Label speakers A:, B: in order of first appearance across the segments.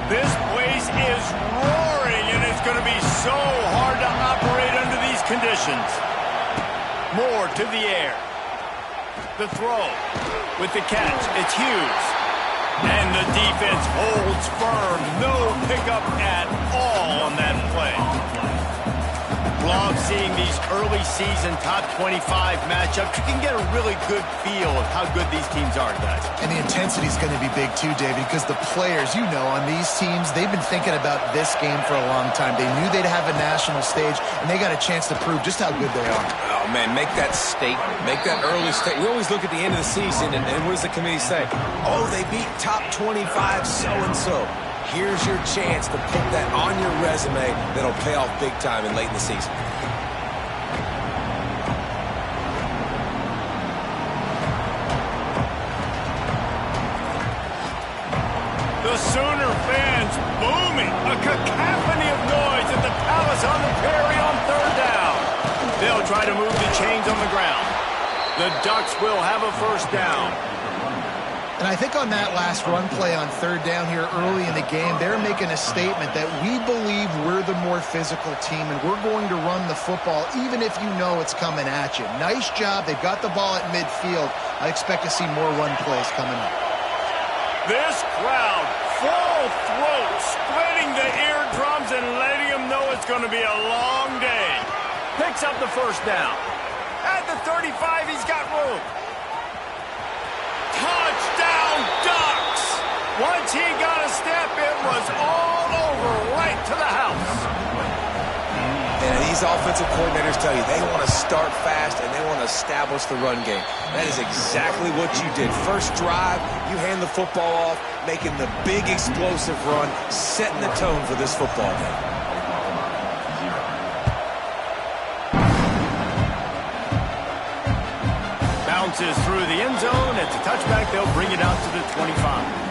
A: This place is roaring, and it's going to be so hard to operate under these conditions. Moore to the air. The throw with the catch. It's Hughes. And the defense holds firm. No pickup at all on that play. Love seeing these early season top 25 matchups. You can get a really good feel of how good these teams are, guys.
B: And the intensity is going to be big too, David, because the players, you know, on these teams, they've been thinking about this game for a long time. They knew they'd have a national stage, and they got a chance to prove just how good they are.
C: Oh, man, make that statement. Make that early statement. We always look at the end of the season, and what does the committee say? Oh, they beat top 25 so-and-so. Here's your chance to put that on your resume that'll pay off big time and late in the season.
A: The Sooner fans booming. A cacophony of noise at the Palace on the Prairie on third down. They'll try to move the chains on the ground. The Ducks will have a first down.
B: And I think on that last run play on third down here early in the game, they're making a statement that we believe we're the more physical team and we're going to run the football even if you know it's coming at you. Nice job. They've got the ball at midfield. I expect to see more run plays coming up.
A: This crowd, full throat, splitting the eardrums and letting them know it's going to be a long day. Picks up the first down. At the 35, he's got room. Touchdown, Ducks! Once he got a step, it was all over, right to the house.
C: And these offensive coordinators tell you they want to start fast and they want to establish the run game. That is exactly what you did. First drive, you hand the football off, making the big explosive run, setting the tone for this football game.
A: Bounces through the end zone. It's a touchback. They'll bring it out to the 25.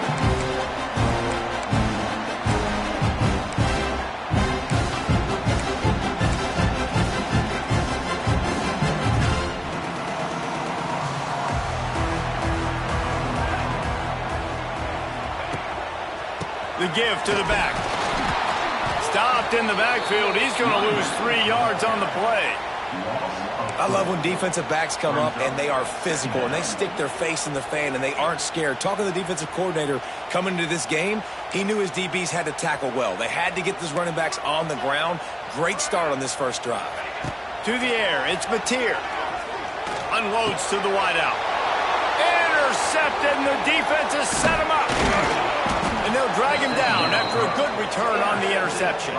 A: The give to the back. Stopped in the backfield. He's going to lose 3 yards on the play.
C: I love when defensive backs come up and they are physical and they stick their face in the fan and they aren't scared. Talking to the defensive coordinator coming into this game, he knew his DBs had to tackle well. They had to get these running backs on the ground. Great start on this first drive.
A: To the air, it's Mateer. Unloads to the wideout. Intercepted, and the defense has set him up. And they'll drag him down after a good return on the interception.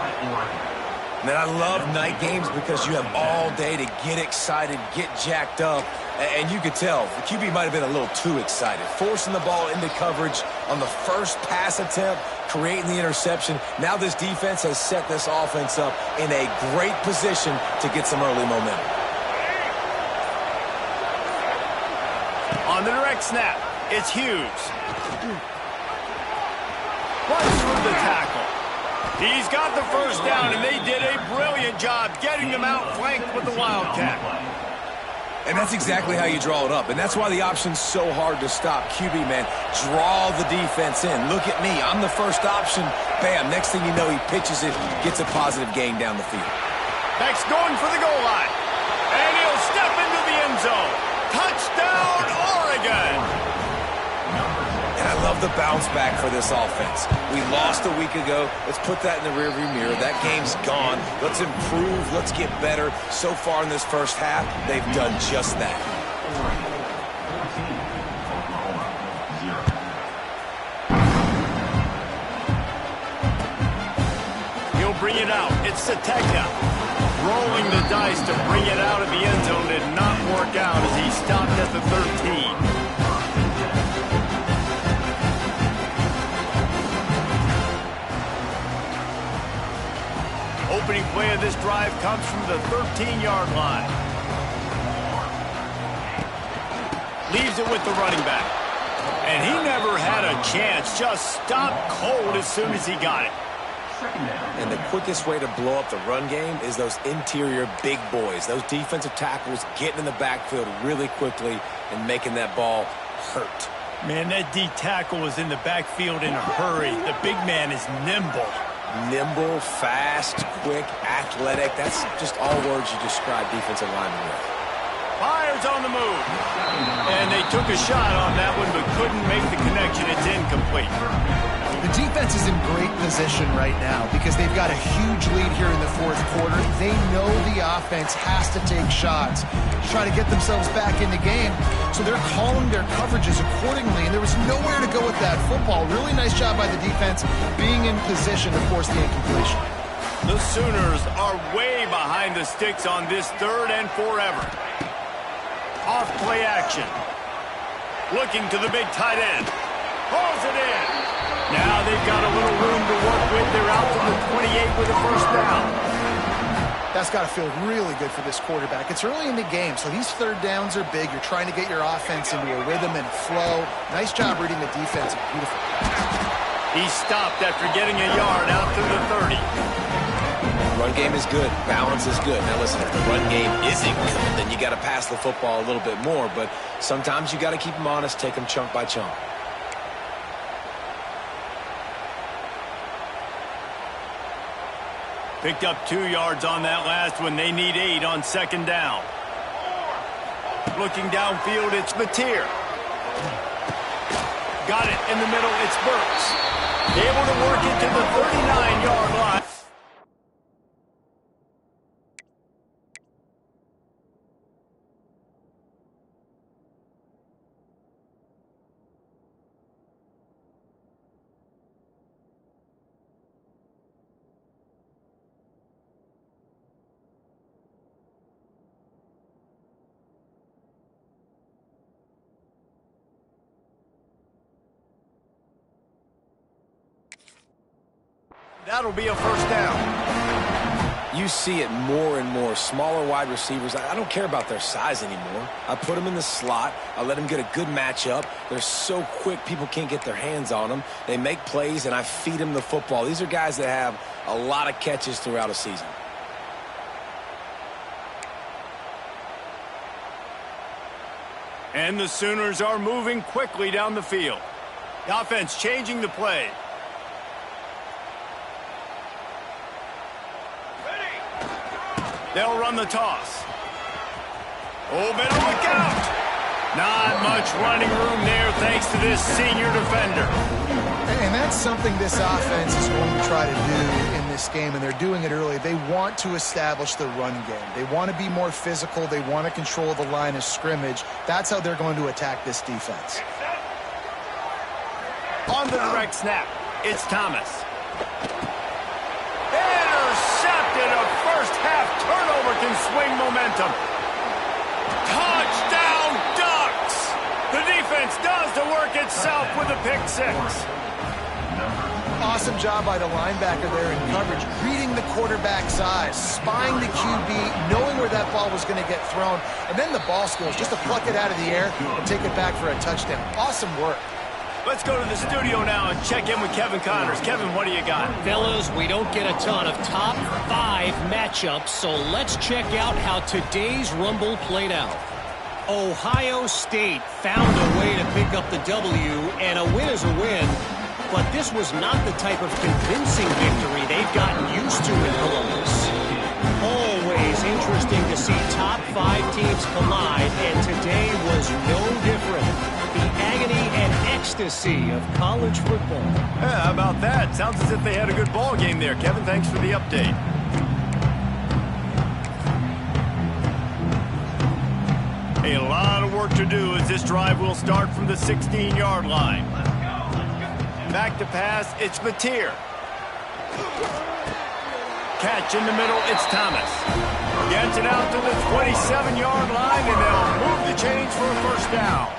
C: Man, I love night games because you have all day to get excited, get jacked up. And you could tell the QB might have been a little too excited. Forcing the ball into coverage on the first pass attempt, creating the interception. Now this defense has set this offense up in a great position to get some early momentum.
A: On the direct snap, it's Hughes. Runs through the tackle. He's got the first down, and they did a brilliant job getting them outflanked with the Wildcat.
C: And that's exactly how you draw it up. And that's why the option's so hard to stop. QB, man, draw the defense in. Look at me. I'm the first option. Bam. Next thing you know, he pitches it, gets a positive gain down the field.
A: Beck's going for the goal line. And he'll step into the end zone. Touchdown, Oregon.
C: And I love the bounce back for this offense. We lost a week ago. Let's put that in the rearview mirror. That game's gone. Let's improve. Let's get better. So far in this first half, they've done just that.
A: He'll bring it out. It's Sategna. Rolling the dice to bring it out of the end zone did not work out as he stopped at the 13. Opening play of this drive comes from the 13-yard line. Leaves it with the running back. And he never had a chance. Just stopped cold as soon as he got it.
C: And the quickest way to blow up the run game is those interior big boys, those defensive tackles getting in the backfield really quickly and making that ball hurt.
A: Man, that D tackle was in the backfield in a hurry. The big man is nimble.
C: Nimble, fast, quick, athletic. That's just all words you describe defensive linemen with.
A: Fires on the move. And they took a shot on that one, but couldn't make the connection. It's incomplete.
B: The defense is in great position right now because they've got a huge lead here in the fourth quarter. They know the offense has to take shots to try to get themselves back in the game. So they're calling their coverages accordingly, and there was nowhere to go with that football. Really nice job by the defense being in position to force the incompletion.
A: The Sooners are way behind the sticks on this 3rd and forever. Off play action. Looking to the big tight end. Pulls it in. Now they've got a little room to work with. They're out to the 28 with a first down.
B: That's got to feel really good for this quarterback. It's early in the game, so these 3rd downs are big. You're trying to get your offense into a rhythm and flow. Nice job reading the defense. Beautiful.
A: He stopped after getting a yard out to the 30.
C: Run game is good. Balance is good. Now listen, if the run game isn't good, then you got to pass the football a little bit more. But sometimes you got to keep them honest, take them chunk by chunk.
A: Picked up 2 yards on that last one. They need 8 on 2nd down. Looking downfield, it's Mateer. Got it in the middle, it's Burks. Able to work it to the 39-yard line. That'll be a first down.
C: You see it more and more. Smaller wide receivers, I don't care about their size anymore. I put them in the slot. I let them get a good matchup. They're so quick, people can't get their hands on them. They make plays, and I feed them the football. These are guys that have a lot of catches throughout a season.
A: And the Sooners are moving quickly down the field. The offense changing the play. They'll run the toss. Oh, better look out. Not much running room there thanks to this senior defender.
B: And that's something this offense is going to try to do in this game, and they're doing it early. They want to establish the run game. They want to be more physical. They want to control the line of scrimmage. That's how they're going to attack this defense.
A: On the direct snap, it's Thomas. Intercepted. A first-half turnover can swing momentum. Touchdown, Ducks! The defense does the work itself with a pick six.
B: Awesome job by the linebacker there in coverage, reading the quarterback's eyes, spying the QB, knowing where that ball was going to get thrown, and then the ball skills, just to pluck it out of the air and take it back for a touchdown. Awesome work.
A: Let's go to the studio now and check in with Kevin Connors. Kevin, what do you got?
D: Fellas, we don't get a ton of top 5 matchups, so let's check out how today's Rumble played out. Ohio State found a way to pick up the W, and a win is a win, but this was not the type of convincing victory they've gotten used to in Columbus. Always interesting to see top 5 teams collide, and today was no different. The agony and ecstasy of college football.
A: Yeah, how about that? Sounds as if they had a good ball game there. Kevin, thanks for the update. A lot of work to do as this drive will start from the 16-yard line. Back to pass, it's Mateer. Catch in the middle, it's Thomas. Gets it out to the 27-yard line, and they'll move the chains for a first down.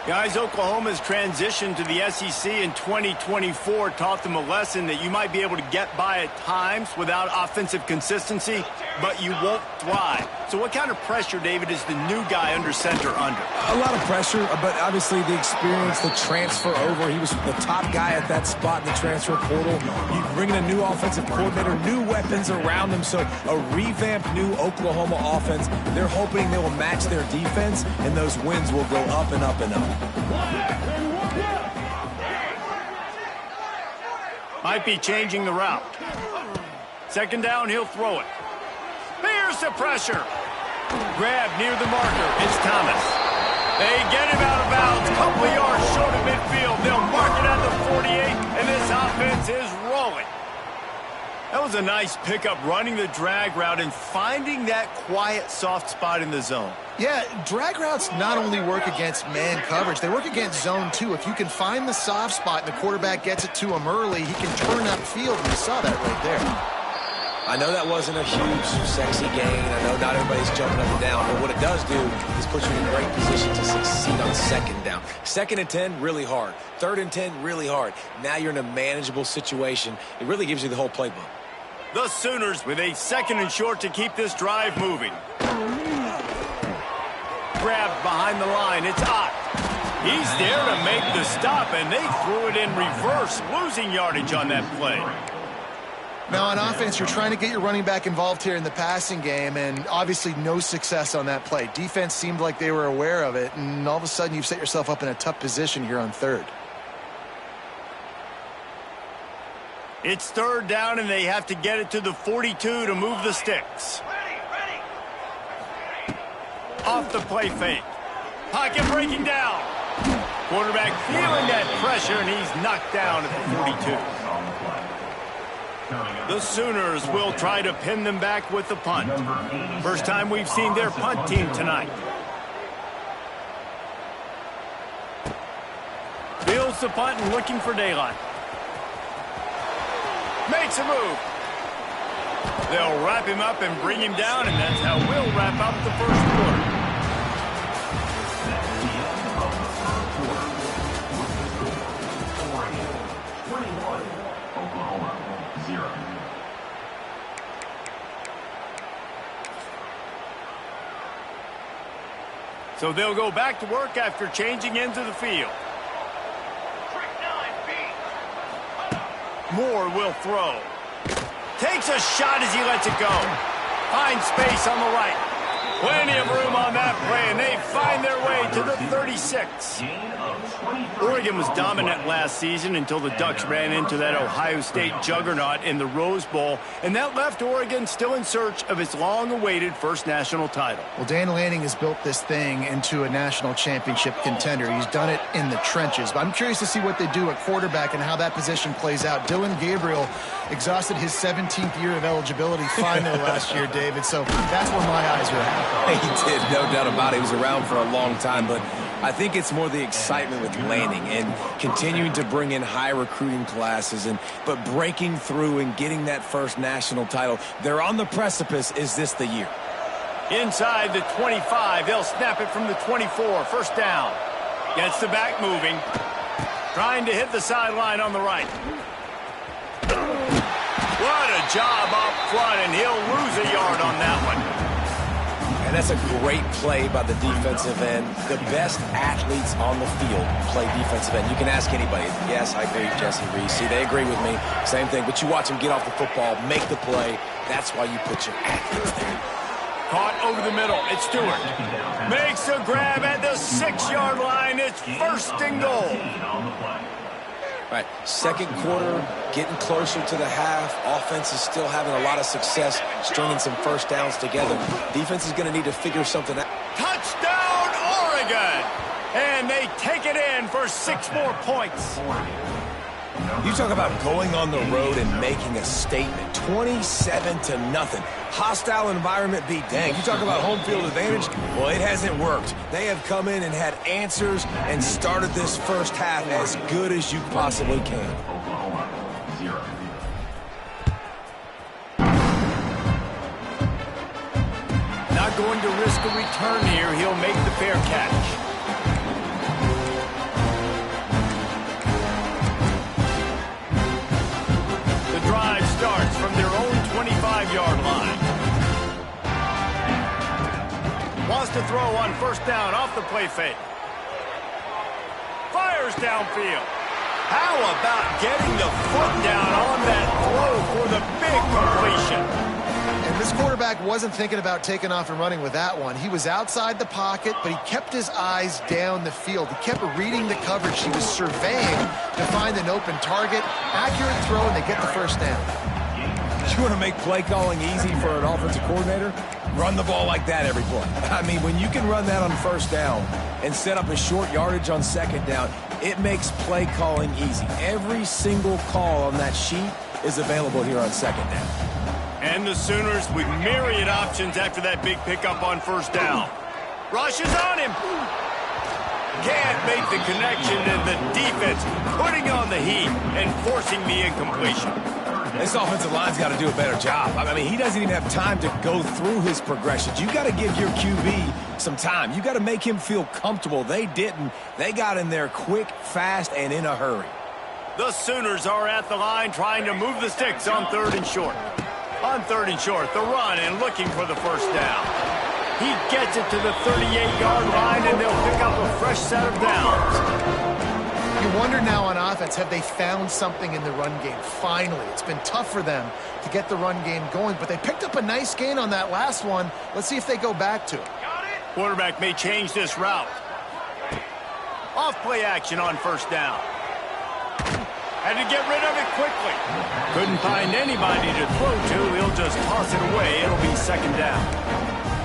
A: Guys, Oklahoma's transition to the SEC in 2024 taught them a lesson that you might be able to get by at times without offensive consistency, but you won't thrive. So what kind of pressure, David, is the new guy under center under?
C: A lot of pressure, but obviously the experience, the transfer over. He was the top guy at that spot in the transfer portal. You bring in a new offensive coordinator, new weapons around him, so a revamped new Oklahoma offense. They're hoping they will match their defense, and those wins will go up and up and up.
A: Might be changing the route. Second down, he'll throw it. Here's the pressure. Grab near the marker. It's Thomas. They get him out of bounds. Couple of yards short of midfield. They'll mark it at the 48, and this offense is rolling. That was a nice pickup, running the drag route and finding that quiet, soft spot in the zone.
B: Yeah, drag routes not only work against man coverage, they work against zone too. If you can find the soft spot and the quarterback gets it to him early, he can turn upfield, and you saw that right there.
C: I know that wasn't a huge, sexy gain. I know not everybody's jumping up and down, but what it does do is put you in a great position to succeed on second down. Second and 10, really hard. Third and 10, really hard. Now you're in a manageable situation. It really gives you the whole playbook.
A: The Sooners with a second and short to keep this drive moving. Grabbed behind the line. It's Ott. He's there to make the stop, and they threw it in reverse, losing yardage on that play.
B: Now, on offense, you're trying to get your running back involved here in the passing game, and obviously no success on that play. Defense seemed like they were aware of it, and all of a sudden you've set yourself up in a tough position here on third.
A: It's third down, and they have to get it to the 42 to move the sticks. Off the play fake. Pocket breaking down. Quarterback feeling that pressure, and he's knocked down at the 42. The Sooners will try to pin them back with the punt. First time we've seen their punt team tonight. Fields the punt and looking for daylight. Makes a move. They'll wrap him up and bring him down, and that's how we'll wrap up the first quarter. So they'll go back to work after changing into the field. Moore will throw. Takes a shot as he lets it go. Finds space on the right. Plenty of room on that play, and they find their way to the 36. Oregon was dominant last season until the Ducks ran into that Ohio State juggernaut in the Rose Bowl, and that left Oregon still in search of its long-awaited first national title.
B: Well, Dan Lanning has built this thing into a national championship contender. He's done it in the trenches, but I'm curious to see what they do at quarterback and how that position plays out. Dillon Gabriel exhausted his 17th year of eligibility finally last year, David, so that's where my eyes are at.
C: He did, no doubt about it. He was around for a long time, but I think it's more the excitement with Lanning and continuing to bring in high recruiting classes, but breaking through and getting that first national title. They're on the precipice. Is this the year?
A: Inside the 25, they'll snap it from the 24. First down. Gets the back moving. Trying to hit the sideline on the right. What a job up front, and he'll lose a yard on that one.
C: And that's a great play by the defensive end. The best athletes on the field play defensive end. You can ask anybody. Yes, I agree, Jesse Reese. See, they agree with me. Same thing. But you watch them get off the football, make the play. That's why you put your athletes there.
A: Caught over the middle. It's Stewart. Makes a grab at the 6-yard line. It's first and goal.
C: All right, second quarter, getting closer to the half. Offense is still having a lot of success stringing some first downs together. Defense is going to need to figure something out.
A: Touchdown, Oregon! And they take it in for 6 more points.
C: You talk about going on the road and making a statement. 27-0. Hostile environment be dang. You talk about home field advantage. Well, it hasn't worked. They have come in and had answers and started this first half as good as you possibly can.
A: Not going to risk a return here. He'll make the fair catch. Drive starts from their own 25-yard line. Wants to throw on first down off the play fake. Fires downfield. How about getting the foot down on that throw for the big completion?
B: And And this quarterback wasn't thinking about taking off and running with that one. He was outside the pocket, but he kept his eyes down the field. He kept reading the coverage. He was surveying to find an open target. Accurate throw, and they get the first down.
C: You want to make play calling easy for an offensive coordinator? Run the ball like that every play. I mean, when you can run that on first down and set up a short yardage on second down, it makes play calling easy. Every single call on that sheet is available here on second down.
A: And the Sooners with myriad options after that big pickup on first down. Rush is on him. Can't make the connection, and the defense putting on the heat and forcing the incompletion.
C: This offensive line's got to do a better job. I mean, he doesn't even have time to go through his progressions. You got to give your QB some time. You got to make him feel comfortable. They didn't. They got in there quick, fast, and in a hurry.
A: The Sooners are at the line trying to move the sticks on 3rd and short. On 3rd and short, the run and looking for the first down. He gets it to the 38-yard line, and they'll pick up a fresh set of downs.
B: You wonder now on offense, have they found something in the run game? Finally, it's been tough for them to get the run game going, but they picked up a nice gain on that last one. Let's see if they go back to it.
A: Quarterback may change this route. Off play action on first down. Had to get rid of it quickly. Couldn't find anybody to throw to. He'll just toss it away. It'll be second down.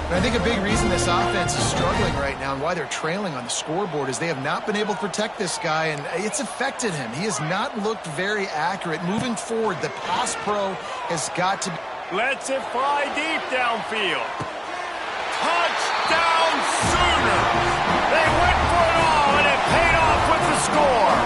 B: And I think a big reason this offense is struggling right now and why they're trailing on the scoreboard is they have not been able to protect this guy, and it's affected him. He has not looked very accurate. Moving forward, the pass pro has got to be...
A: Lets it fly deep downfield. Touchdown Sooners! They went for it all, and it paid off with the score.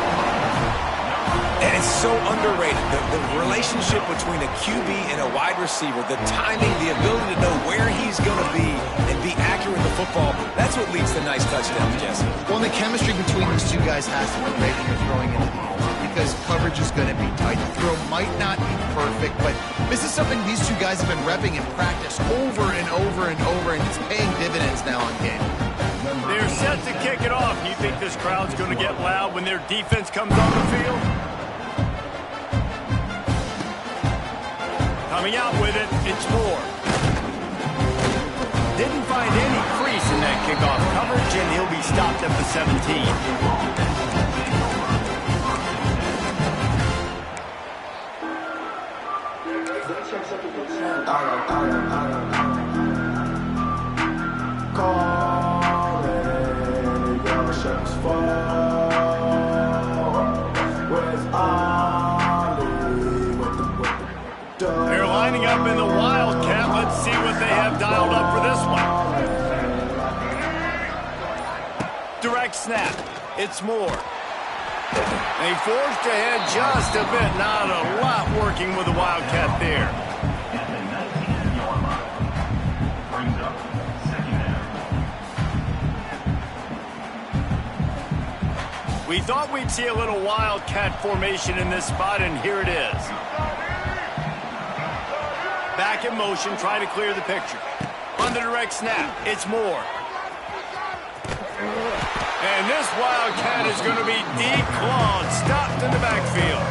C: And it's so underrated. The relationship between a QB and a wide receiver, the timing, the ability to know where he's going to be and be accurate with the football, that's what leads to nice touchdowns, Jesse.
B: Well, the chemistry between these two guys has to be great when you're throwing into the end because coverage is going to be tight. The throw might not be perfect, but this is something these two guys have been repping in practice over and over and over, and it's paying dividends now on game.
A: They're set to kick it off. You think this crowd's going to get loud when their defense comes on the field? Coming out with it, it's Moore. Didn't find any crease in that kickoff coverage, and he'll be stopped at the 17. They're lining up in the Wildcat. Let's see what they have dialed up for this one. Direct snap. It's Moore. They forced ahead just a bit. Not a lot working with the Wildcat there. We thought we'd see a little Wildcat formation in this spot, and here it is. Back in motion, trying to clear the picture. On the direct snap, it's Moore. And this Wildcat is going to be declawed, stopped in the backfield.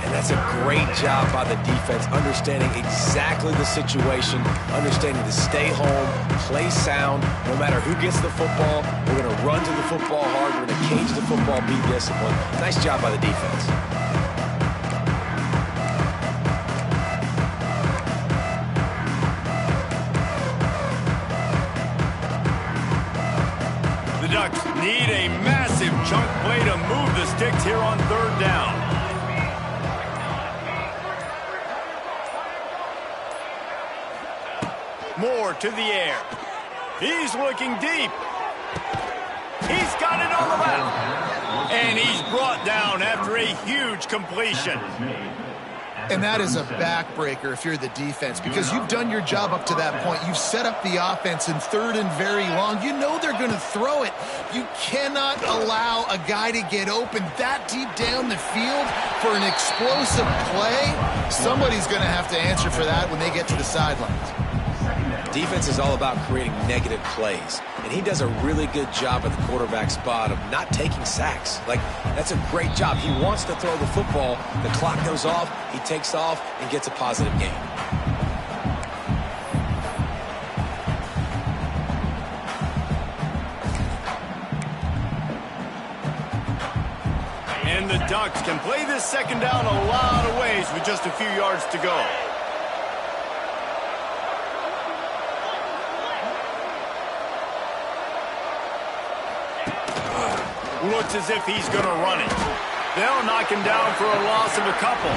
C: And that's a great job by the defense, understanding exactly the situation, understanding to stay home, play sound. No matter who gets the football, we're going to run to the football hard. We're going to cage the football, be disciplined. Nice job by the defense.
A: Ducks need a massive chunk play to move the sticks here on 3rd down. Moore to the air. He's looking deep. He's got it on the left. And he's brought down after a huge completion.
B: And that is a backbreaker if you're the defense because you've done your job up to that point. You've set up the offense in 3rd and very long. You know they're going to throw it. You cannot allow a guy to get open that deep down the field for an explosive play. Somebody's going to have to answer for that when they get to the sidelines.
C: Defense is all about creating negative plays, and he does a really good job at the quarterback spot of not taking sacks. Like, that's a great job. He wants to throw the football. The clock goes off, he takes off, and gets a positive gain.
A: Ducks can play this second down a lot of ways with just a few yards to go. Looks as if he's going to run it. They'll knock him down for a loss of a couple.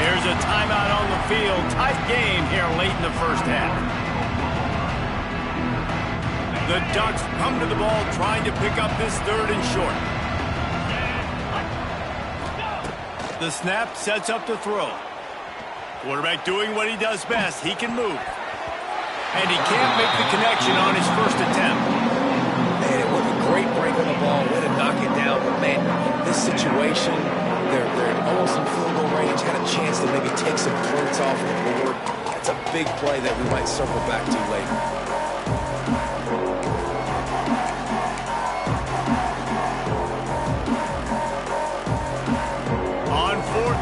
A: Here's a timeout on the field. Tight game here late in the first half. The Ducks come to the ball trying to pick up this third and short. The snap sets up the throw. Quarterback doing what he does best. He can move. And he can't make the connection on his first attempt.
C: Man, it was a great break on the ball. Way to knock it down. But, man, in this situation, they're almost in field goal range. Had a chance to maybe take some points off the board. That's a big play that we might circle back to later.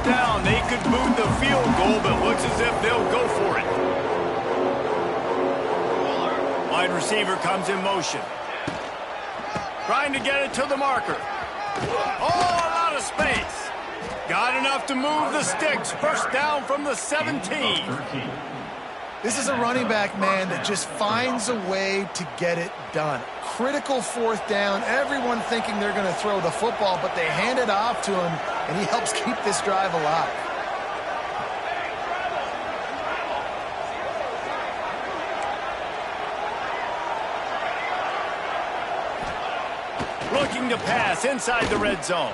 A: Down, they could boot the field goal, but looks as if they'll go for it. Wide receiver comes in motion. Trying to get it to the marker. Oh, a lot of space. Got enough to move the sticks. First down from the 17.
B: This is a running back, man, that just finds a way to get it done. Critical fourth down. Everyone thinking they're going to throw the football, but they hand it off to him, and he helps keep this drive alive.
A: Looking to pass inside the red zone.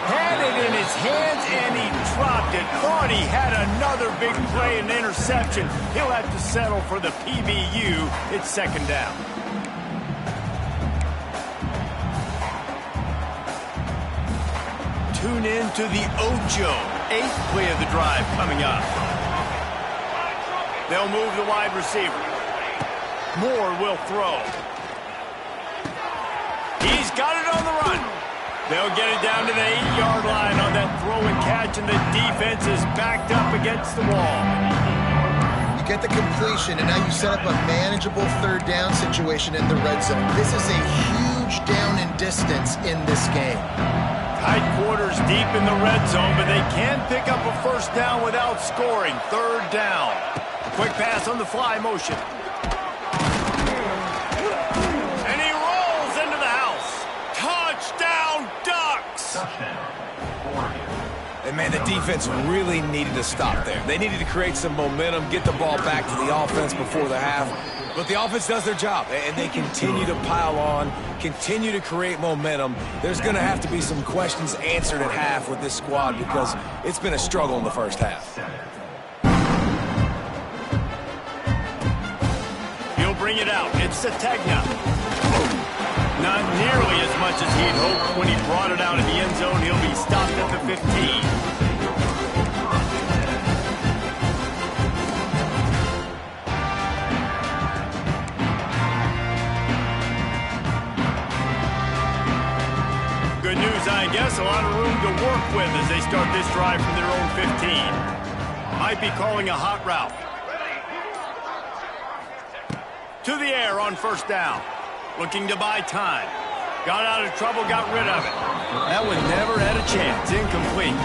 A: Had it in his hands, and he dropped it. Thought he had another big play and interception. He'll have to settle for the PBU. It's second down. Tune in to the Ocho. 8th play of the drive coming up. They'll move the wide receiver. Moore will throw. He's got it on the run. They'll get it down to the 8-yard line on that throw and catch, and the defense is backed up against the wall.
B: You get the completion, and now you set up a manageable third down situation in the red zone. This is a huge down in distance in this game.
A: Tight quarters deep in the red zone, but they can pick up a first down without scoring. Third down. Quick pass on the fly motion. And he rolls into the house. Touchdown, Ducks!
C: And, man, the defense really needed to stop there. They needed to create some momentum, get the ball back to the offense before the half. But the offense does their job, and they continue to pile on, continue to create momentum. There's going to have to be some questions answered at half with this squad because it's been a struggle in the first half.
A: He'll bring it out. It's Sategna. Not nearly as much as he'd hoped when he brought it out in the end zone. He'll be stopped at the 15. Good news, I guess. A lot of room to work with as they start this drive from their own 15. Might be calling a hot route. To the air on first down. Looking to buy time. Got out of trouble, got rid of it. That one never had a chance. Incomplete.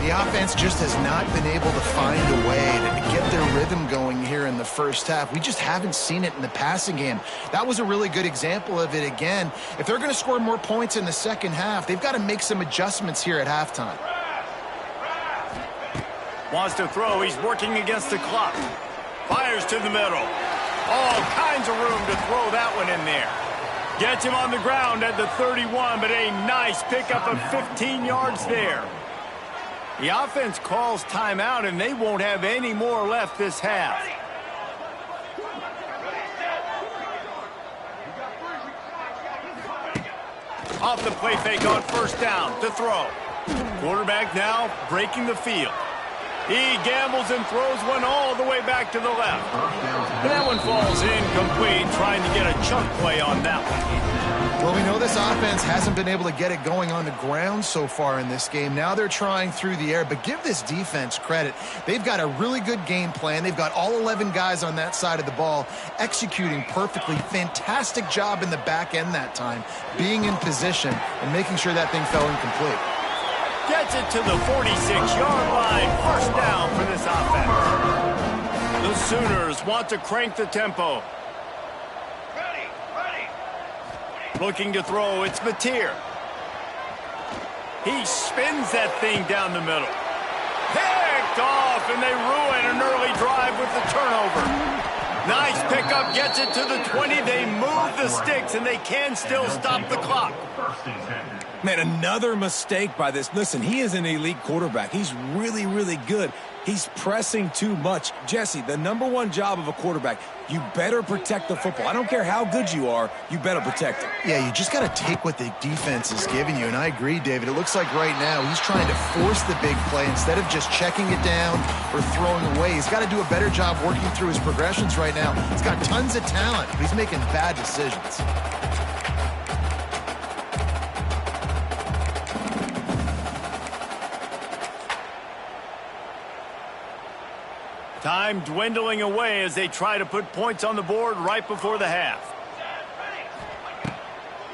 B: The offense just has not been able to find a way to get their rhythm going here in the first half. We just haven't seen it in the passing game. That was a really good example of it again. If they're going to score more points in the second half, they've got to make some adjustments here at halftime.
A: Wants to throw. He's working against the clock. Fires to the middle. All kinds of room to throw that one in there. Gets him on the ground at the 31, but a nice pickup of 15 yards there. The offense calls timeout, and they won't have any more left this half. Off the play fake on first down to throw. Quarterback now breaking the field. He gambles and throws one all the way back to the left. That one falls incomplete, trying to get a chunk play on that one.
B: Well, we know this offense hasn't been able to get it going on the ground so far in this game. Now they're trying through the air, but give this defense credit. They've got a really good game plan. They've got all 11 guys on that side of the ball executing perfectly. Fantastic job in the back end that time, being in position and making sure that thing fell incomplete.
A: Gets it to the 46-yard line. First down for this offense. The Sooners want to crank the tempo. Looking to throw, it's Mateer. He spins that thing down the middle. Picked off, and they ruin an early drive with the turnover. Nice pickup, gets it to the 20. They move the sticks, and they can still stop the clock.
C: Man, another mistake by this. Listen, he is an elite quarterback. He's really, really good. He's pressing too much. Jesse, the #1 job of a quarterback, you better protect the football. I don't care how good you are, you better protect it.
B: Yeah, you just got to take what the defense is giving you, and I agree, David. It looks like right now he's trying to force the big play instead of just checking it down or throwing away. He's got to do a better job working through his progressions right now. He's got tons of talent, but he's making bad decisions.
A: Time dwindling away as they try to put points on the board right before the half.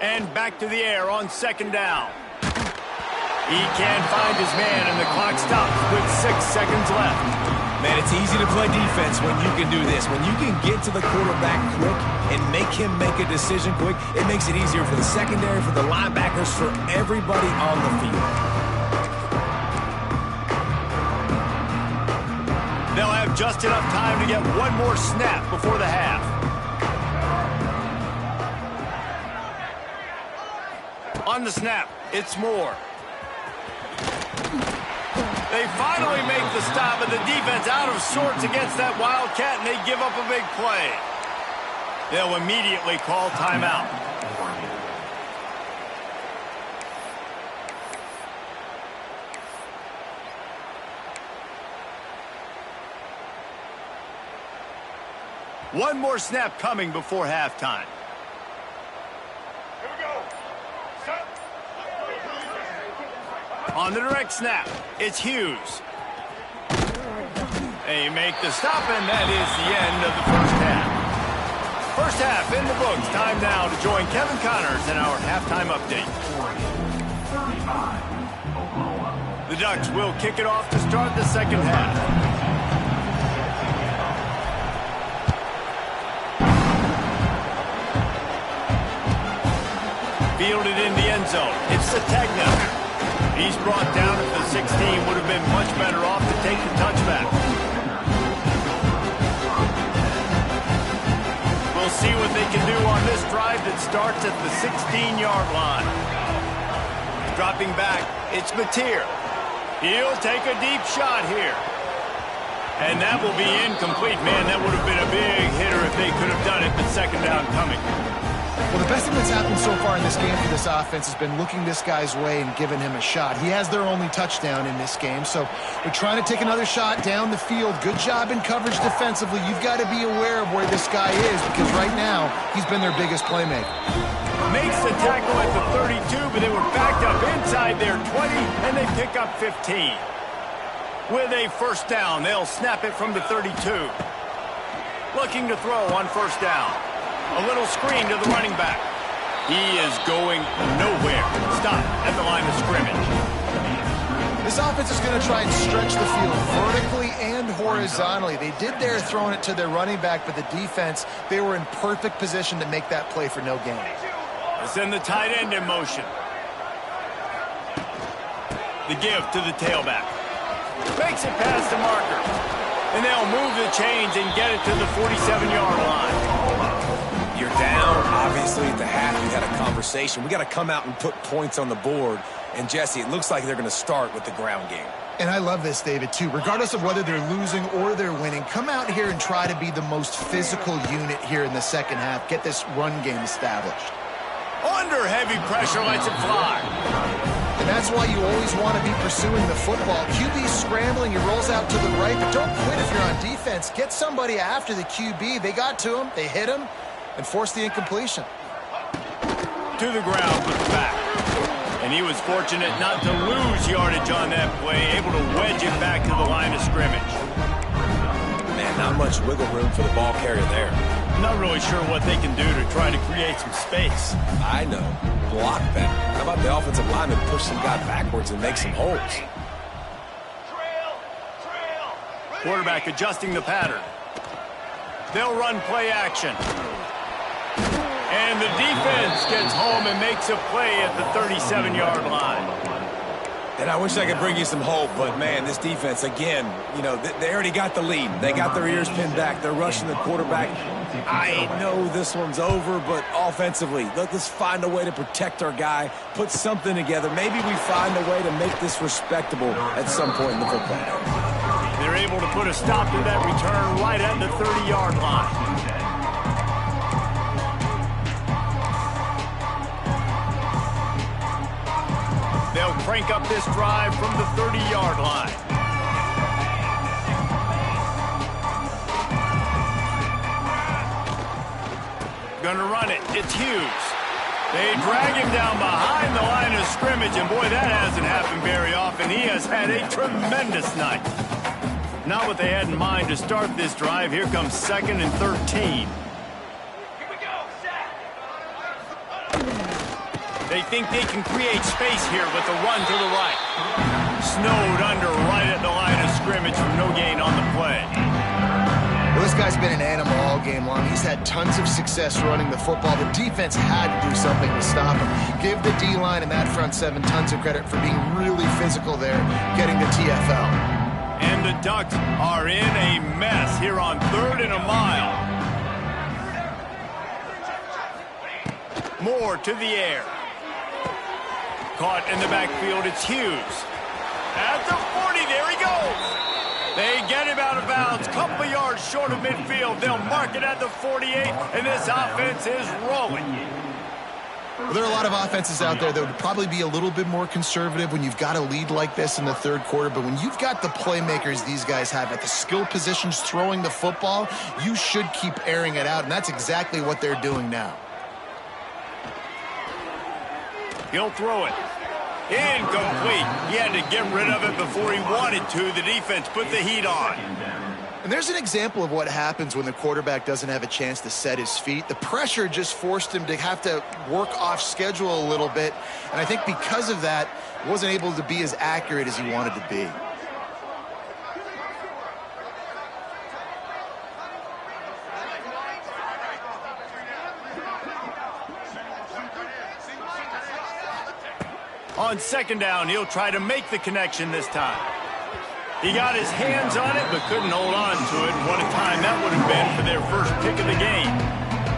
A: And back to the air on second down. He can't find his man, and the clock stops with 6 seconds left.
C: Man, it's easy to play defense when you can do this. When you can get to the quarterback quick and make him make a decision quick, it makes it easier for the secondary, for the linebackers, for everybody on the field.
A: They'll have just enough time to get one more snap before the half. On the snap, it's Moore. They finally make the stop, and the defense out of sorts against that Wildcat, and they give up a big play. They'll immediately call timeout. One more snap coming before halftime. Here we go. Set. On the direct snap, it's Hughes. They make the stop, and that is the end of the first half. First half in the books. Time now to join Kevin Connors in our halftime update. The Ducks will kick it off to start the second half. Fielded in the end zone. It's Sategna. He's brought down at the 16. Would have been much better off to take the touchback. We'll see what they can do on this drive that starts at the 16-yard line. Dropping back, it's Mateer. He'll take a deep shot here. And that will be incomplete. Man, that would have been a big hitter if they could have done it, but second down coming.
B: Well, the best thing that's happened so far in this game for this offense has been looking this guy's way and giving him a shot. He has their only touchdown in this game, so they're trying to take another shot down the field. Good job in coverage defensively. You've got to be aware of where this guy is because right now he's been their biggest playmaker.
A: Makes the tackle at the 32, but they were backed up inside their 20, and they pick up 15. With a first down, they'll snap it from the 32. Looking to throw on first down. A little screen to the running back. He is going nowhere. Stop at the line of scrimmage.
B: This offense is going to try and stretch the field vertically and horizontally. They did there throwing it to their running back, but the defense, they were in perfect position to make that play for no gain.
A: Send the tight end in motion. The give to the tailback. Makes it past the marker. And they'll move the chains and get it to the 47-yard line.
C: You're down, obviously, at the half. You had a conversation. We got to come out and put points on the board. And, Jesse, it looks like they're going to start with the ground game.
B: And I love this, David, too. Regardless of whether they're losing or they're winning, come out here and try to be the most physical unit here in the second half. Get this run game established.
A: Under heavy pressure, lets it fly.
B: And that's why you always want to be pursuing the football. QB's scrambling, he rolls out to the right, but don't quit if you're on defense. Get somebody after the QB. They got to him, they hit him, and forced the incompletion.
A: To to the ground with the back. And he was fortunate not to lose yardage on that play, able to wedge it back to the line of scrimmage.
C: Man, not much wiggle room for the ball carrier there.
A: I'm not really sure what they can do to try to create some space.
C: I know. Block better. How about the offensive lineman push some guy backwards and make some holes?
A: Quarterback adjusting the pattern. They'll run play action. And the defense gets home and makes a play at the 37-yard line.
C: And I wish I could bring you some hope, but, man, this defense, again, you know, they already got the lead. They got their ears pinned back. They're rushing the quarterback. I know this one's over, but offensively, let's find a way to protect our guy, put something together. Maybe we find a way to make this respectable at some point in the football game.
A: They're able to put a stop to that return right at the 30-yard line. They'll crank up this drive from the 30-yard line. Gonna run it. It's Hughes. They drag him down behind the line of scrimmage, and boy, that hasn't happened very often. He has had a tremendous night. Not what they had in mind to start this drive. Here comes 2nd and 13. They think they can create space here with a run to the right. Snowed under right at the line of scrimmage from no gain on the play.
B: Well, this guy's been an animal all game long. He's had tons of success running the football. The defense had to do something to stop him. Give the D-line and that front seven tons of credit for being really physical there, getting the TFL.
A: And the Ducks are in a mess here on 3rd and a mile. Moore to the air. Caught in the backfield, it's Hughes. At the 40, there he goes. They get him out of bounds, couple yards short of midfield. They'll mark it at the 48, and this offense is rolling.
B: Well, there are a lot of offenses out there that would probably be a little bit more conservative when you've got a lead like this in the 3rd quarter, but when you've got the playmakers these guys have at the skill positions throwing the football, you should keep airing it out, and that's exactly what they're doing now.
A: He'll throw it. Incomplete. He had to get rid of it before he wanted to. The defense put the heat on.
B: And there's an example of what happens when the quarterback doesn't have a chance to set his feet. The pressure just forced him to have to work off schedule a little bit. And I think because of that, he wasn't able to be as accurate as he wanted to be.
A: On 2nd down, he'll try to make the connection this time. He got his hands on it, but couldn't hold on to it. What a time that would have been for their first pick of the game.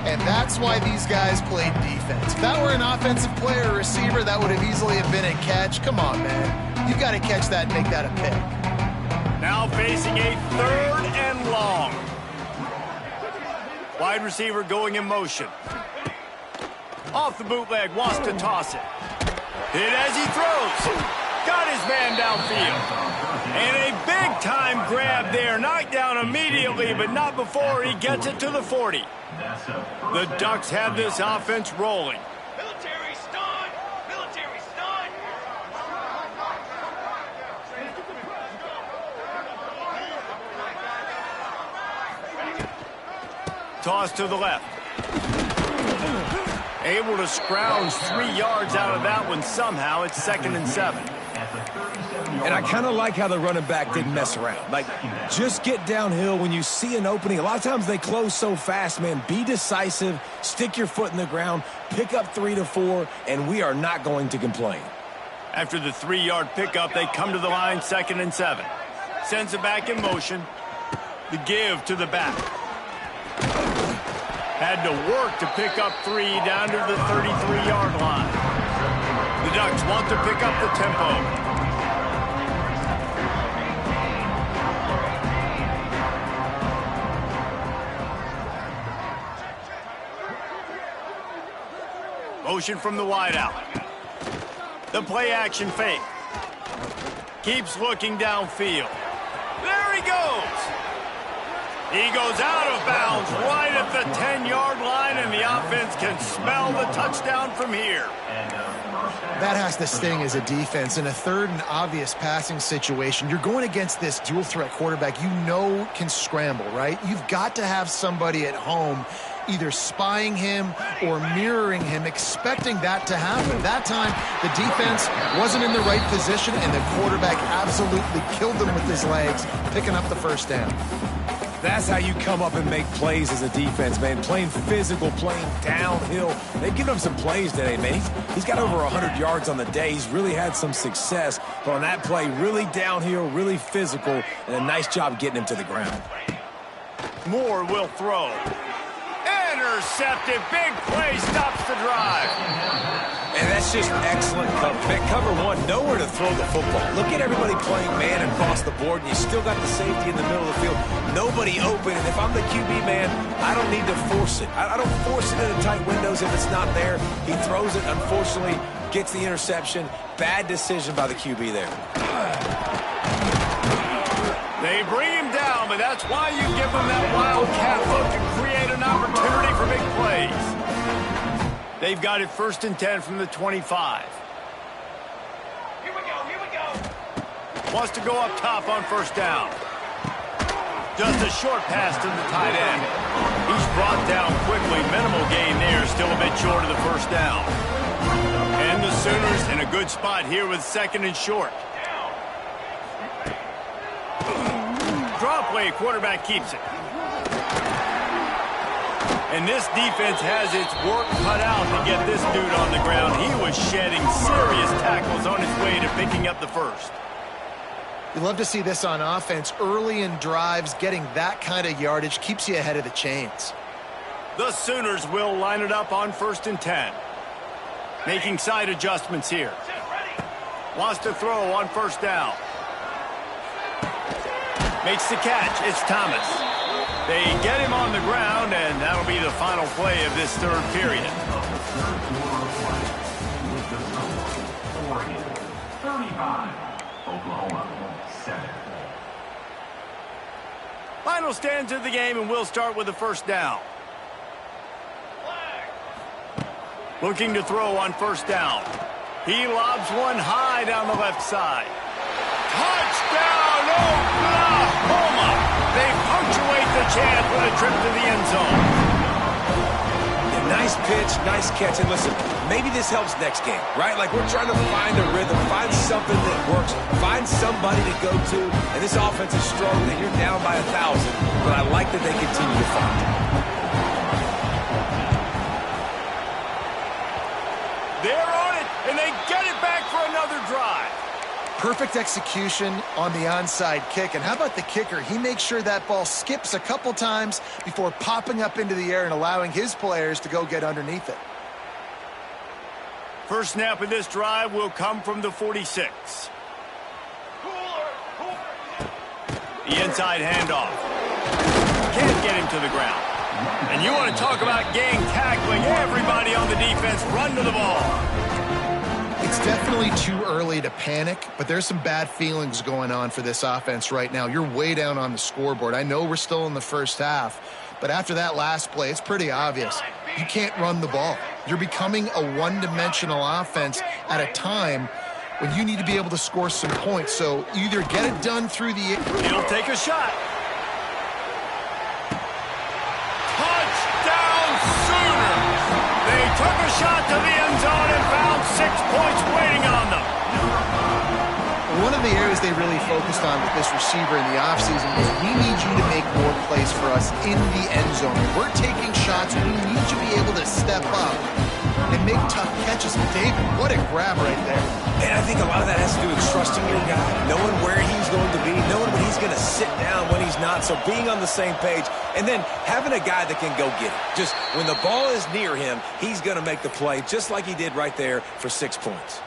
B: And that's why these guys played defense. If that were an offensive player or receiver, that would have easily have been a catch. Come on, man. You've got to catch that and make that a pick.
A: Now facing a 3rd and long. Wide receiver going in motion. Off the bootleg, wants to toss it. Hit as he throws. Got his man downfield. And a big-time grab there. Knocked down immediately, but not before he gets it to the 40. The Ducks have this offense rolling.
E: Military stun! Military stun!
A: Toss to the left. Able to scrounge 3 yards out of that one somehow. It's 2nd and 7.
C: And I kind of like how the running back didn't mess around. Like, just get downhill when you see an opening. A lot of times they close so fast, man. Be decisive, stick your foot in the ground, pick up 3 to 4, and we are not going to complain.
A: After the 3-yard pickup, they come to the line, 2nd and 7. Sends it back in motion. The give to the back. Had to work to pick up 3 down to the 33-yard line. The Ducks want to pick up the tempo. Motion from the wideout. The play action fake. Keeps looking downfield. There he goes. He goes out of bounds right at the 10-yard line, and the offense can smell the touchdown from here.
B: That has to sting as a defense. In a third and obvious passing situation, you're going against this dual-threat quarterback you know can scramble, right? You've got to have somebody at home either spying him or mirroring him, expecting that to happen. That time, the defense wasn't in the right position, and the quarterback absolutely killed them with his legs, picking up the first down.
C: That's how you come up and make plays as a defense, man. Playing physical, playing downhill. They've given him some plays today, man. He's got over 100 yards on the day. He's really had some success. But on that play, really downhill, really physical, and a nice job getting him to the ground.
A: Moore will throw. Intercepted. Big play stops the drive.
C: And that's just excellent cover. Cover one, nowhere to throw the football. Look at everybody playing man across the board, and you still got the safety in the middle of the field. Nobody open, and if I'm the QB man, I don't need to force it. I don't force it into tight windows if it's not there. He throws it, unfortunately, gets the interception. Bad decision by the QB there.
A: They bring him down, but that's why you give him that wildcat look to create an opportunity for big plays. They've got it 1st and 10 from the 25.
E: Here we go.
A: Wants to go up top on 1st down. Just a short pass to the tight end. He's brought down quickly. Minimal gain there, still a bit short of the 1st down. And the Sooners in a good spot here with 2nd and short. Draw play, quarterback keeps it. And this defense has its work cut out to get this dude on the ground. He was shedding serious tackles on his way to picking up the first.
B: You love to see this on offense. Early in drives, getting that kind of yardage keeps you ahead of the chains.
A: The Sooners will line it up on 1st and 10. Making side adjustments here. Wants to throw on 1st down. Makes the catch. It's Thomas. They get him on the ground, and that'll be the final play of this 3rd period.
F: 35, Oklahoma 7.
A: Final stands of the game, and we'll start with the 1st down. Looking to throw on 1st down. He lobs one high down the left side. Touchdown, Oklahoma! They punctuate the chance with a trip to the end zone.
C: Yeah, nice pitch, nice catch. And listen, maybe this helps next game, right? Like we're trying to find a rhythm, find something that works, find somebody to go to. And this offense is strong that you're down by 1,000, but I like that they continue to find it.
A: They're on it, and they get it back for another drive.
B: Perfect execution on the onside kick. And how about the kicker? He makes sure that ball skips a couple times before popping up into the air and allowing his players to go get underneath it.
A: First snap of this drive will come from the 46. The inside handoff. Can't get him to the ground. And you want to talk about gang tackling. Everybody on the defense run to the ball.
B: It's definitely too early to panic, but there's some bad feelings going on for this offense right now. You're way down on the scoreboard. I know we're still in the 1st half, but after that last play, it's pretty obvious. You can't run the ball. You're becoming a one-dimensional offense at a time when you need to be able to score some points. So either get it done through the air.
A: He'll take a shot. Touchdown, Sooners! They took a shot to the end zone and found 6 points waiting on them.
B: One of the areas they really focused on with this receiver in the offseason was we need you to make more plays for us in the end zone. We're taking shots. We need you to be able to step up and make tough catches. David, what a grab right there.
C: And I think a lot of that has to do with trusting your guy, knowing where he's going to be, knowing when he's going to sit down, when he's not, so being on the same page, and then having a guy that can go get it. Just when the ball is near him, he's going to make the play, just like he did right there for 6 points.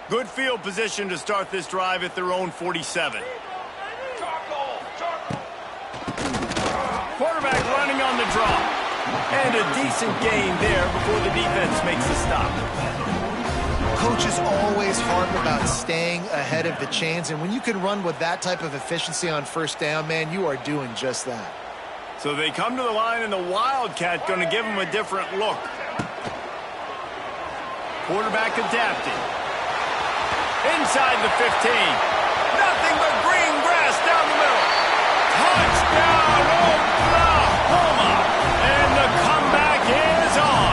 A: Good field position to start this drive at their own 47. quarterback running on the draw. And a decent gain there before the defense makes the stop.
B: Coaches always harp about staying ahead of the chains, and when you can run with that type of efficiency on first down, man, you are doing just that.
A: So they come to the line, and the Wildcat going to give them a different look. Quarterback adapting. Inside the 15. Nothing but green grass down the middle. Touchdown, Oklahoma! And the comeback is on.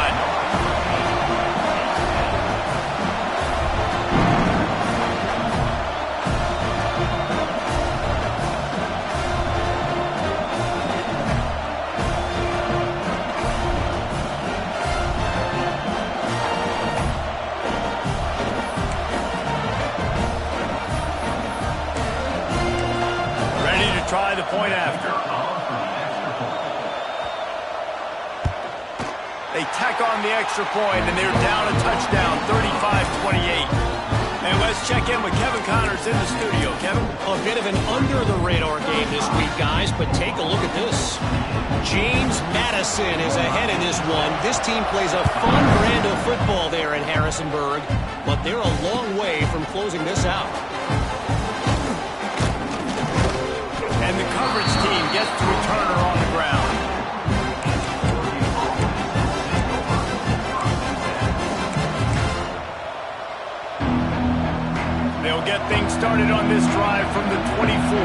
A: Try the point after. They tack on the extra point, and they're down a touchdown, 35-28. And let's check in with Kevin Connors in the studio. Kevin?
D: A bit of an under-the-radar game this week, guys, but take a look at this. James Madison is ahead in this one. This team plays a fun brand of football there in Harrisonburg, but they're a long way from closing this out.
A: And the coverage team gets the returner on the ground. They'll get things started on this drive from the 24.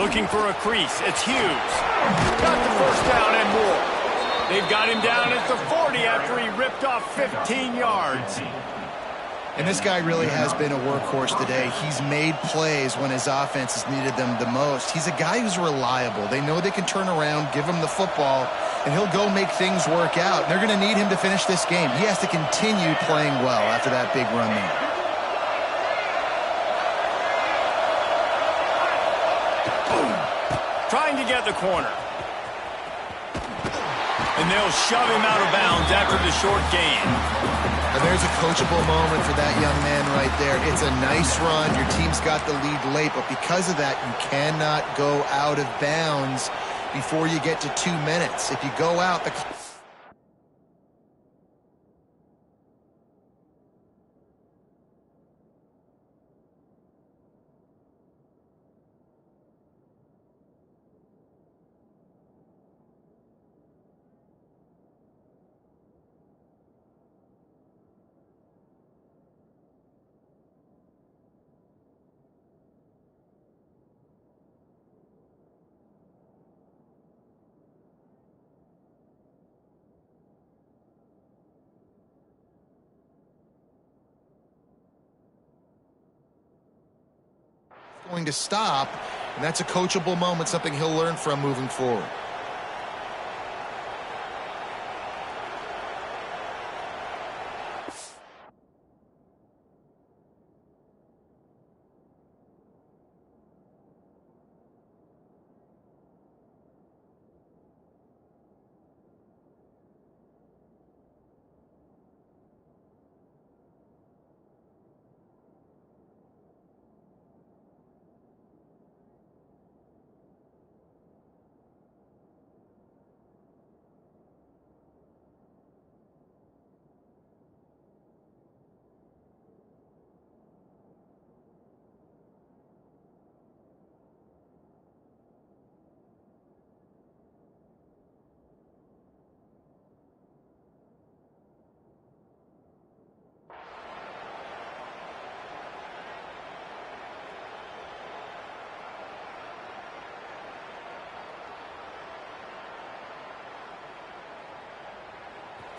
A: Looking for a crease. It's Hughes. Got the first down and more. They've got him down at the 40 after he ripped off 15 yards.
B: And this guy really has been a workhorse today. He's made plays when his offense has needed them the most. He's a guy who's reliable. They know they can turn around, give him the football, and he'll go make things work out. They're going to need him to finish this game. He has to continue playing well after that big run there.
A: Trying to get the corner. And they'll shove him out of bounds after the short gain.
B: And there's a coachable moment for that young man right there. It's a nice run. Your team's got the lead late, but because of that, you cannot go out of bounds before you get to 2 minutes. If you go out, the going to stop, and that's a coachable moment, something he'll learn from moving forward.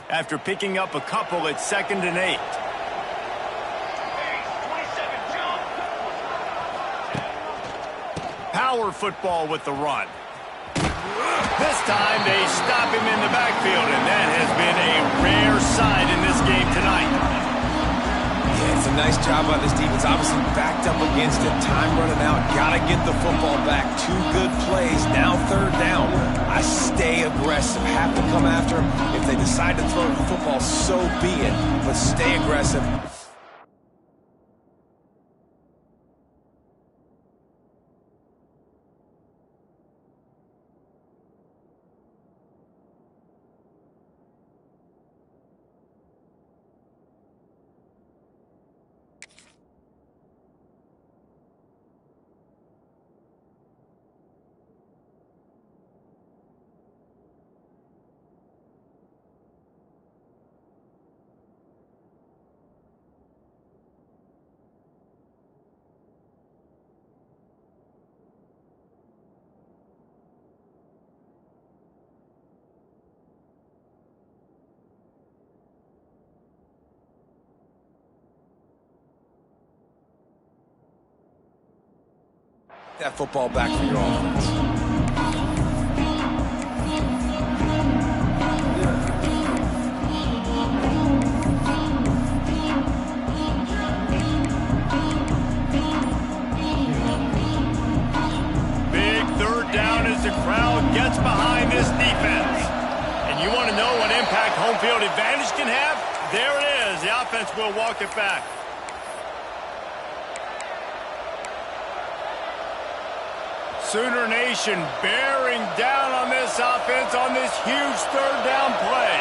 A: After picking up a couple at 2nd and 8. Power football with the run. This time they stop him in the backfield, and that has been a rare sight in this game tonight.
C: Yeah, it's a nice job by this defense. Obviously backed up against it. Time running out. Got to get the football back. 2 good plays. Now 3rd down. I stay aggressive. Have to come after him. If they decide to throw the football, so be it. But stay aggressive. that football back for your offense.
A: Big third down as the crowd gets behind this defense. And you want to know what impact home field advantage can have? There it is. The offense will walk it back. Sooner Nation bearing down on this offense on this huge third down play.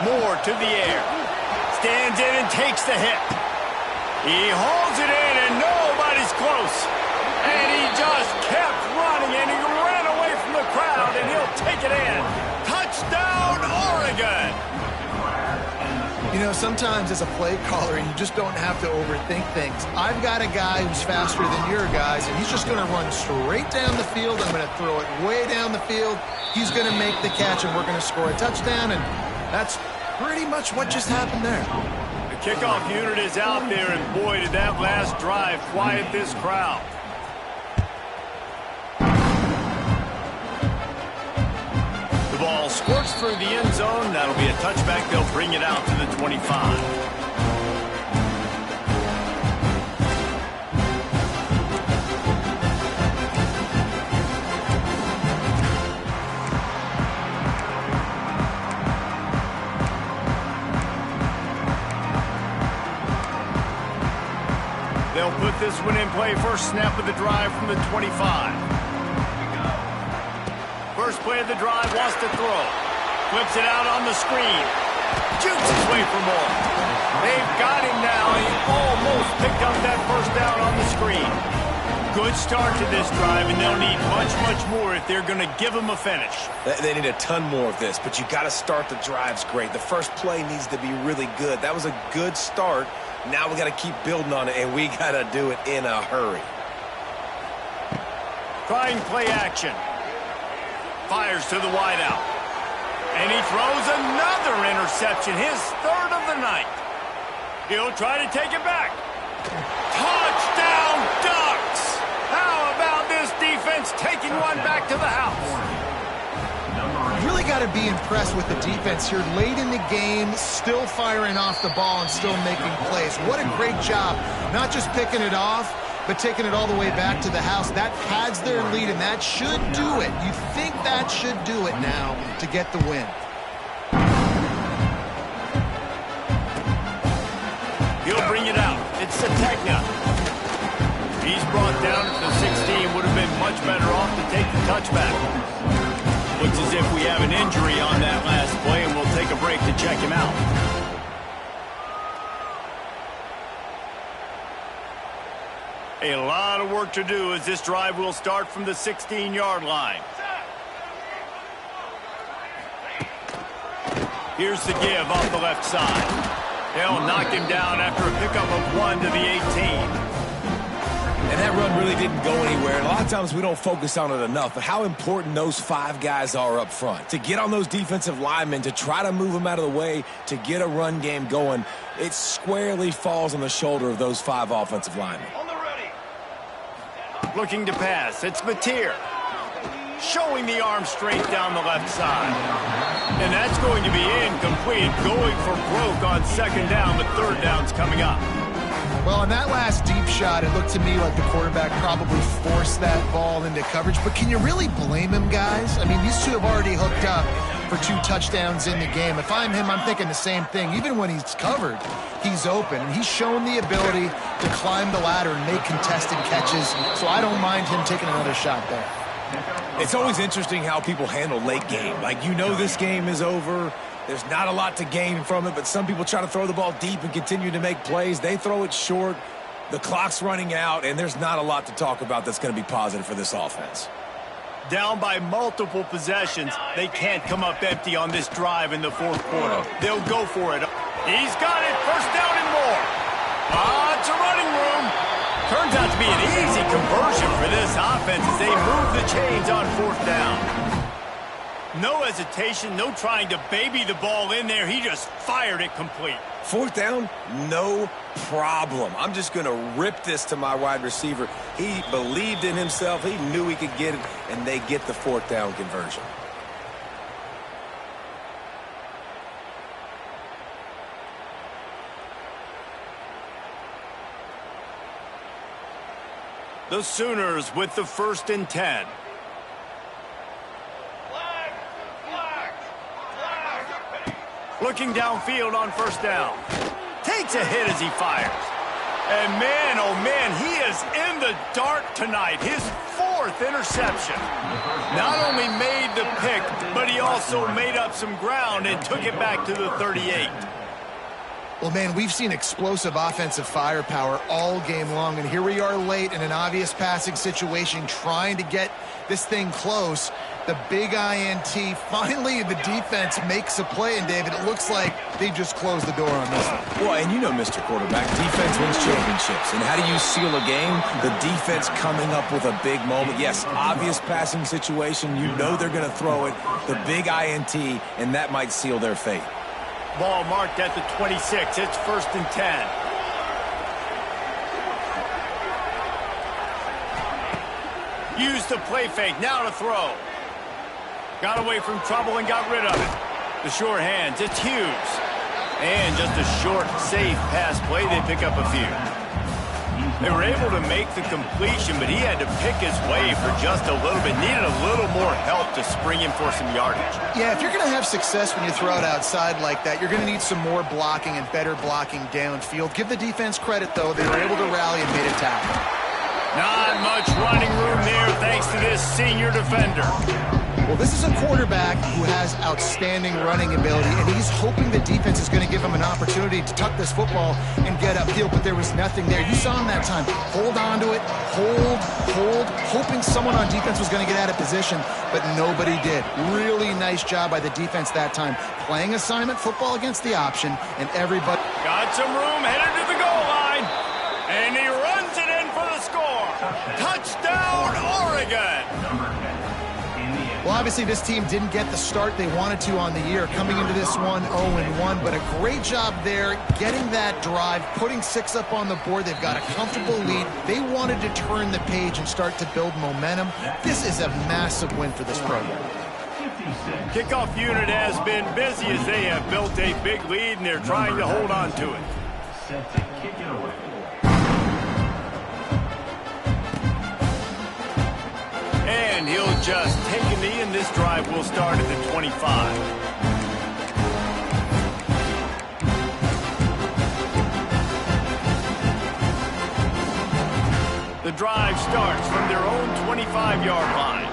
A: Moore to the air. Stands in and takes the hit. He holds it in and nobody's close. And he just kept running and he ran away from the crowd and he'll take it in. Touchdown, Oregon!
B: You know, sometimes as a play caller, you just don't have to overthink things. I've got a guy who's faster than your guys, and he's just going to run straight down the field. I'm going to throw it way down the field. He's going to make the catch, and we're going to score a touchdown, and that's pretty much what just happened there.
A: The kickoff unit is out there, and boy, did that last drive quiet this crowd. The ball squirts through the end zone. That'll be a touchback. They'll bring it out to the 25. They'll put this one in play. First snap of the drive from the 25. First play of the drive, wants to throw. Flips it out on the screen. Jukes his way for more. They've got him now. He almost picked up that first down on the screen. Good start to this drive, and they'll need much, much more if they're going to give him a finish.
C: They need a ton more of this, but you got to start the drives great. The first play needs to be really good. That was a good start. Now we got to keep building on it, and we got to do it in a hurry.
A: Trying play action. Fires to the wideout. And he throws another interception, his third of the night. He'll try to take it back. Touchdown, Ducks! How about this defense taking one back to the house?
B: You really got to be impressed with the defense here. Late in the game, still firing off the ball and still making plays. What a great job. Not just picking it off, but taking it all the way back to the house. That pads their lead, and that should do it. You think that should do it now to get the win.
A: He'll bring it out. It's Sategna. He's brought down at the 16. Would have been much better off to take the touchback. Looks as if we have an injury on that last play, and we'll take a break to check him out. A lot of work to do as this drive will start from the 16-yard line. Here's the give off the left side. They'll knock him down after a pickup of 1 to the 18.
C: And that run really didn't go anywhere. And a lot of times we don't focus on it enough, but how important those 5 guys are up front. To get on those defensive linemen, to try to move them out of the way, to get a run game going, it squarely falls on the shoulder of those 5 offensive linemen.
A: Looking to pass. It's Mateer. Showing the arm straight down the left side. And that's going to be incomplete. Going for broke on second down, but third down's coming up.
B: Well, on that last deep shot, it looked to me like the quarterback probably forced that ball into coverage. But can you really blame him, guys? I mean, these two have already hooked up for 2 touchdowns in the game. If I'm him, I'm thinking the same thing. Even when he's covered, he's open. And he's shown the ability to climb the ladder and make contested catches. So I don't mind him taking another shot there.
C: It's always interesting how people handle late game. Like, you know this game is over. There's not a lot to gain from it, but some people try to throw the ball deep and continue to make plays. They throw it short. The clock's running out, and there's not a lot to talk about that's going to be positive for this offense.
A: Down by multiple possessions, they can't come up empty on this drive in the fourth quarter. They'll go for it. He's got it. First down and more. It's a running room. Turns out to be an easy conversion for this offense as they move the chains on fourth down. No hesitation, no trying to baby the ball in there. He just fired it complete.
C: Fourth down, no problem. I'm just going to rip this to my wide receiver. He believed in himself. He knew he could get it, and they get the fourth down conversion.
A: The Sooners with the 1st and 10. Looking downfield on 1st down. Takes a hit as he fires. And man, oh man, he is in the dark tonight. His 4th interception. Not only made the pick, but he also made up some ground and took it back to the 38.
B: Well, man, we've seen explosive offensive firepower all game long, and here we are late in an obvious passing situation trying to get this thing close. The big INT, finally the defense makes a play, and David, it looks like they just closed the door on this one.
C: Well, and you know, Mr. Quarterback, defense wins championships. And how do you seal a game? The defense coming up with a big moment. Yes, obvious passing situation. You know they're going to throw it. The big INT, and that might seal their fate.
A: Ball marked at the 26. It's 1st and 10. Used the play fake. Now to throw. Got away from trouble and got rid of it. The short hands. It's Hughes. And just a short, safe pass play. They pick up a few. They were able to make the completion, but he had to pick his way for just a little bit. Needed a little more help to spring him for some yardage.
B: Yeah, if you're going to have success when you throw it outside like that, you're going to need some more blocking and better blocking downfield. Give the defense credit, though. They were able to rally and made a tackle.
A: Not much running room there thanks to this senior defender.
B: Well, this is a quarterback who has outstanding running ability, and he's hoping the defense is going to give him an opportunity to tuck this football and get upfield, but there was nothing there. You saw him that time. Hold on to it, hold, hoping someone on defense was going to get out of position, but nobody did. Really nice job by the defense that time. Playing assignment football against the option, and everybody...
A: Got some room, headed to the goal line, and he runs it in for the score. Touchdown, Oregon!
B: Well, obviously this team didn't get the start they wanted to on the year, coming into this one 0-1, but a great job there getting that drive, putting 6 up on the board. They've got a comfortable lead. They wanted to turn the page and start to build momentum. This is a massive win for this program.
A: Kickoff unit has been busy as they have built a big lead, and they're trying to hold on to it.
F: Set to kick it away.
A: And he'll just take a knee, and this drive will start at the 25. The drive starts from their own 25-yard line.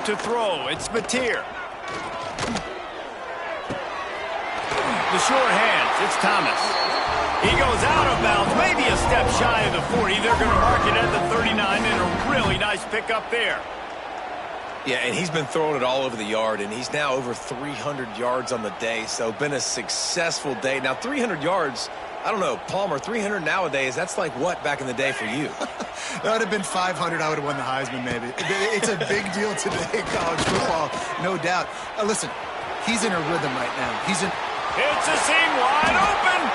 A: To throw, it's Mateer. The short hands, it's Thomas. He goes out of bounds, maybe a step shy of the 40. They're going to mark it at the 39, and a really nice pickup there.
C: Yeah, and he's been throwing it all over the yard, and he's now over 300 yards on the day, so been a successful day. Now, 300 yards, I don't know, Palmer, 300 nowadays, that's like what back in the day for you?
B: That would have been 500. I would have won the Heisman, maybe. It's a big deal today, college football, no doubt. Listen, he's in a rhythm right now.
A: It's a seam wide open.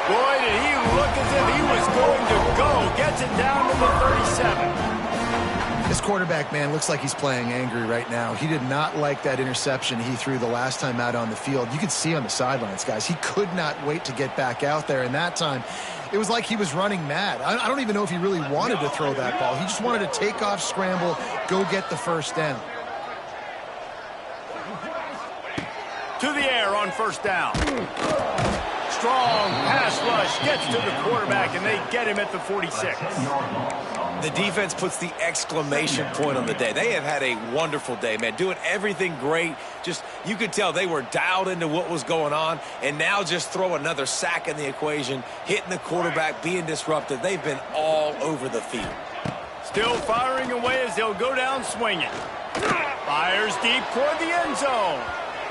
A: Boy, did he look as if he was going to go. Gets it down to the 37.
B: This quarterback, man, looks like he's playing angry right now. He did not like that interception he threw the last time out on the field. You could see on the sidelines, guys, he could not wait to get back out there. And that time, it was like he was running mad. I don't even know if he really wanted to throw that ball. He just wanted to take off, scramble, go get the 1st down.
A: To the air on 1st down. Strong pass rush gets to the quarterback, and they get him at the 46.
C: The defense puts the exclamation point on the day. They have had a wonderful day, man, doing everything great. Just, you could tell they were dialed into what was going on, and now just throw another sack in the equation, hitting the quarterback, being disruptive. They've been all over the field.
A: Still firing away as they'll go down swinging. Fires deep toward the end zone.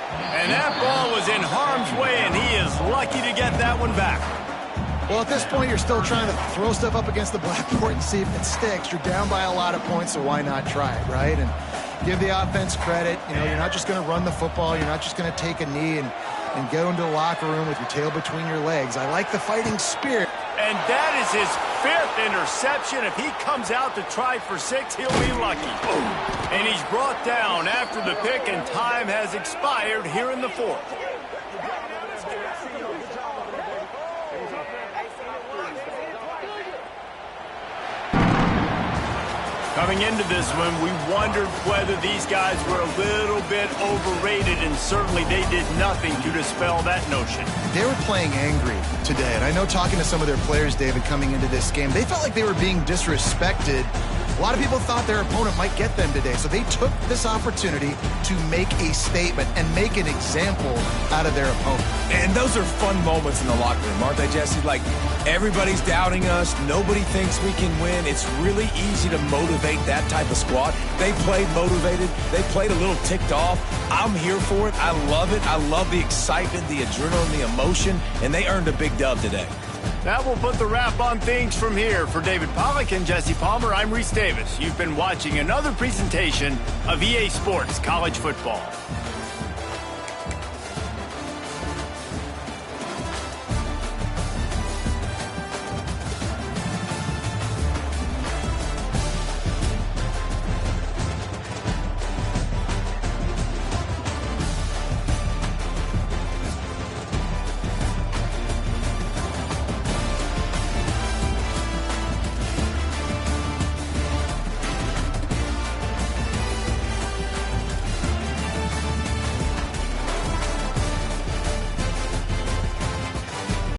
A: And that ball was in harm's way, and he is lucky to get that one back.
B: Well, at this point, you're still trying to throw stuff up against the blackboard and see if it sticks. You're down by a lot of points, so why not try it, right? And give the offense credit. You know, you're not just going to run the football. You're not just going to take a knee and go into the locker room with your tail between your legs. I like the fighting spirit.
A: And that is his 5th interception. If he comes out to try for 6, he'll be lucky. And he's brought down after the pick, and time has expired here in the 4th. Coming into this one, we wondered whether these guys were a little bit overrated, and certainly they did nothing to dispel that notion.
B: They were playing angry today, and I know talking to some of their players, David, coming into this game, they felt like they were being disrespected. A lot of people thought their opponent might get them today, so they took this opportunity to make a statement and make an example out of their opponent.
C: And those are fun moments in the locker room, aren't they, Jesse? Like, everybody's doubting us. Nobody thinks we can win. It's really easy to motivate that type of squad. They played motivated. They played a little ticked off. I'm here for it. I love it. I love the excitement, the adrenaline, the emotion, and they earned a big dub today.
A: That will put the wrap on things from here. For David Pollack and Jesse Palmer, I'm Reese Davis. You've been watching another presentation of EA Sports College Football.